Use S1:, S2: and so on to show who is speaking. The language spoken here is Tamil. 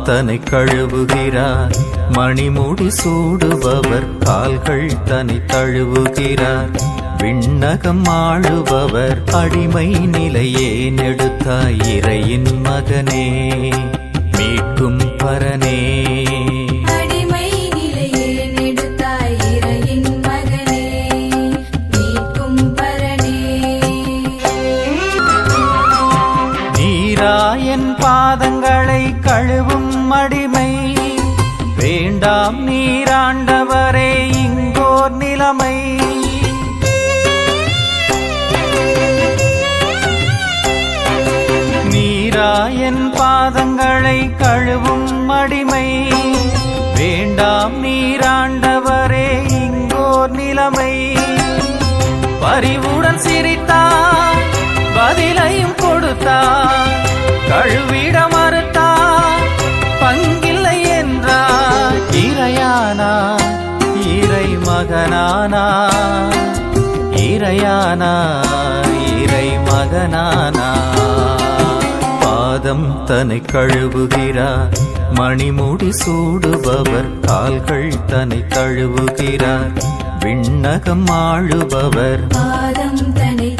S1: தன்னை கழுவுகிறார். மணிமுடி சூடுபவர் கால்கள் தன்னை தழுவுகிறார். விண்ணகம் ஆளுபவர் அடிமை நிலையே நெடுத்தாய் இறையின் மகனே மீட்கும் பரனே.
S2: அடிமை நிலையே நெடுத்தாய் இறையின் மகனே மீட்கும் பரனே.
S1: நீராயன் பாதங்களை கழுவும் அடிமை வேண்டாம் நீராண்டவரே இங்கோர் நிலைமை. நீராயன் பாதங்களை கழுவும் அடிமை வேண்டாம் நீராண்டவரே இங்கோர் நிலைமை. பரிவுடன் சிரித்தார் பதிலையும் கொடுத்தார். கழுவிட மறுத்தார் பங்கில்லை என்றார். இறையானார் இறை மகனானார். இறையானார் இறை மகனானார். பாதம் தன்னை கழுவுகிறார். மணிமுடி சூடுபவர் கால்கள் தன்னை தழுவுகிறார். விண்ணகம் ஆளுபவர்
S2: பாதம் தன்னை